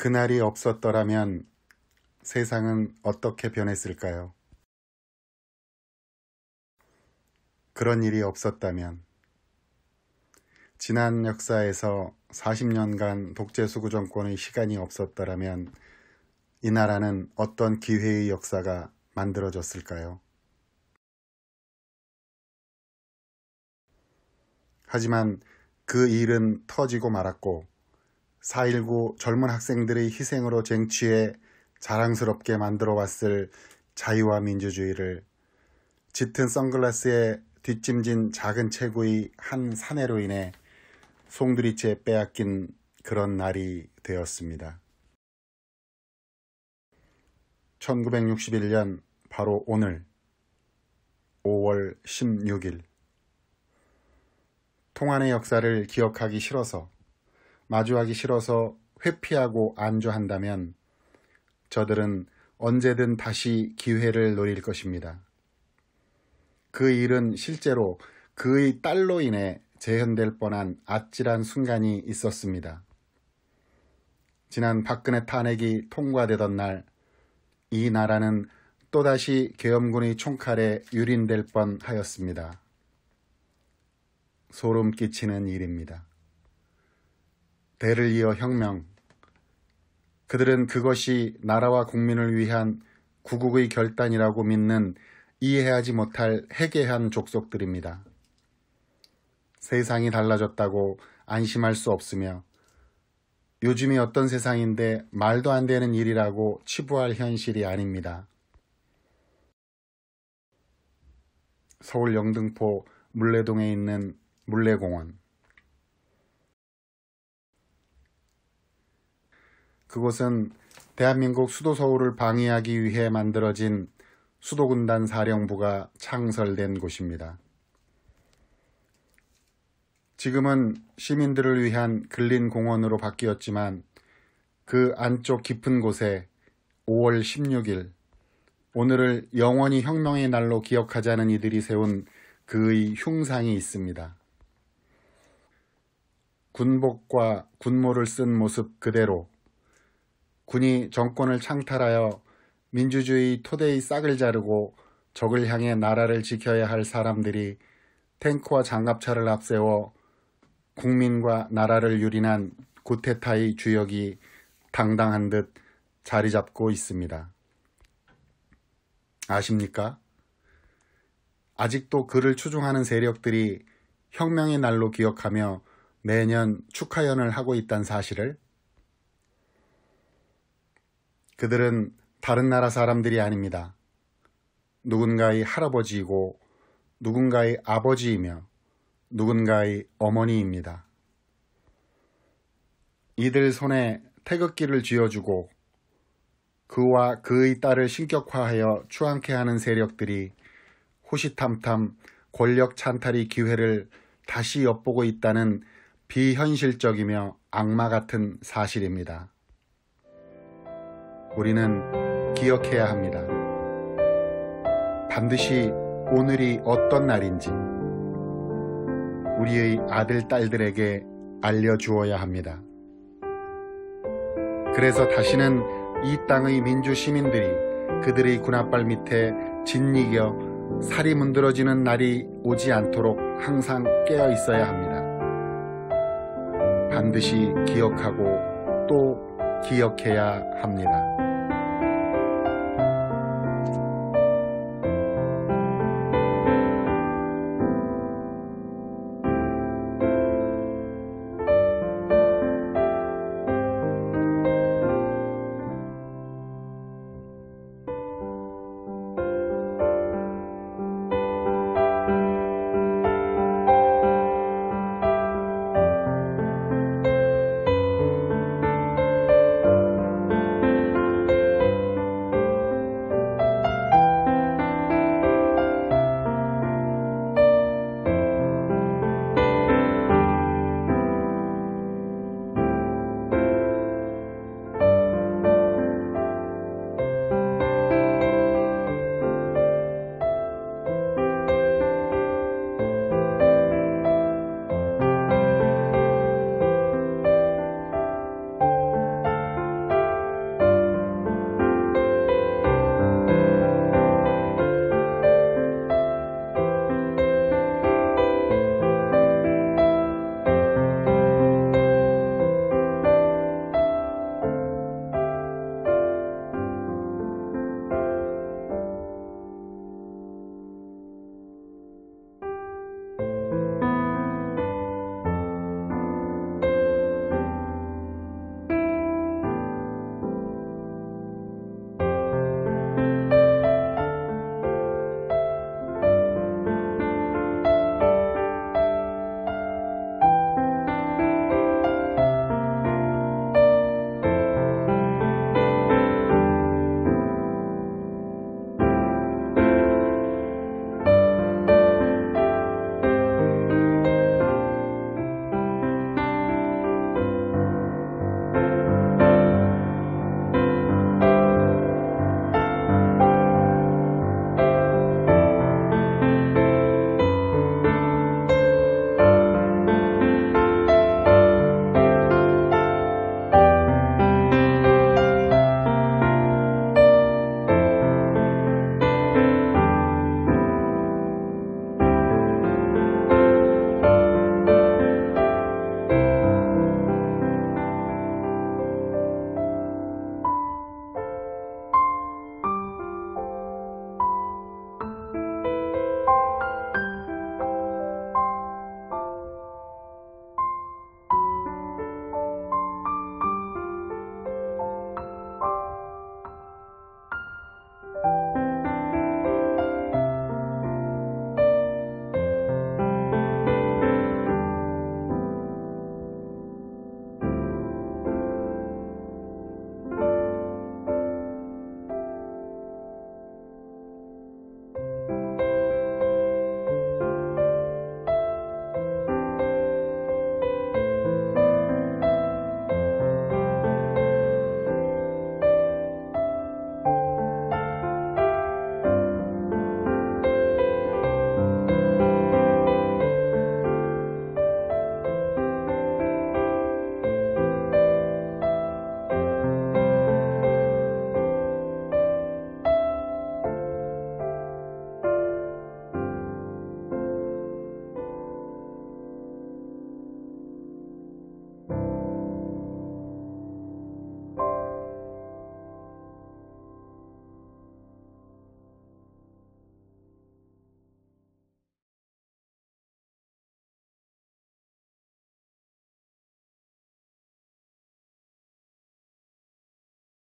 그날이 없었더라면 세상은 어떻게 변했을까요? 그런 일이 없었다면 지난 역사에서 40년간 독재수구 정권의 시간이 없었더라면 이 나라는 어떤 기회의 역사가 만들어졌을까요? 하지만 그 일은 터지고 말았고 4.19 젊은 학생들의 희생으로 쟁취해 자랑스럽게 만들어왔을 자유와 민주주의를 짙은 선글라스에 뒷짐진 작은 체구의 한 사내로 인해 송두리째 빼앗긴 그런 날이 되었습니다. 1961년 바로 오늘 5월 16일 통한의 역사를 기억하기 싫어서 마주하기 싫어서 회피하고 안주한다면 저들은 언제든 다시 기회를 노릴 것입니다. 그 일은 실제로 그의 딸로 인해 재현될 뻔한 아찔한 순간이 있었습니다. 지난 박근혜 탄핵이 통과되던 날 이 나라는 또다시 계엄군의 총칼에 유린될 뻔하였습니다. 소름 끼치는 일입니다. 대를 이어 혁명, 그들은 그것이 나라와 국민을 위한 구국의 결단이라고 믿는 이해하지 못할 해괴한 족속들입니다. 세상이 달라졌다고 안심할 수 없으며 요즘이 어떤 세상인데 말도 안 되는 일이라고 치부할 현실이 아닙니다. 서울 영등포 물레동에 있는 물레공원. 그곳은 대한민국 수도 서울을 방위하기 위해 만들어진 수도군단 사령부가 창설된 곳입니다. 지금은 시민들을 위한 근린 공원으로 바뀌었지만 그 안쪽 깊은 곳에 5월 16일 오늘을 영원히 혁명의 날로 기억하자는 이들이 세운 그의 흉상이 있습니다. 군복과 군모를 쓴 모습 그대로 군이 정권을 창탈하여 민주주의 토대의 싹을 자르고 적을 향해 나라를 지켜야 할 사람들이 탱크와 장갑차를 앞세워 국민과 나라를 유린한 구테타의 주역이 당당한 듯 자리 잡고 있습니다. 아십니까? 아직도 그를 추종하는 세력들이 혁명의 날로 기억하며 매년 축하연을 하고 있다는 사실을? 그들은 다른 나라 사람들이 아닙니다. 누군가의 할아버지이고 누군가의 아버지이며 누군가의 어머니입니다. 이들 손에 태극기를 쥐어주고 그와 그의 딸을 신격화하여 추앙케 하는 세력들이 호시탐탐 권력 찬탈의 기회를 다시 엿보고 있다는 비현실적이며 악마 같은 사실입니다. 우리는 기억해야 합니다. 반드시 오늘이 어떤 날인지 우리의 아들, 딸들에게 알려주어야 합니다. 그래서 다시는 이 땅의 민주 시민들이 그들의 군홧발 밑에 짓이겨 살이 문드러지는 날이 오지 않도록 항상 깨어 있어야 합니다. 반드시 기억하고 또 기억해야 합니다.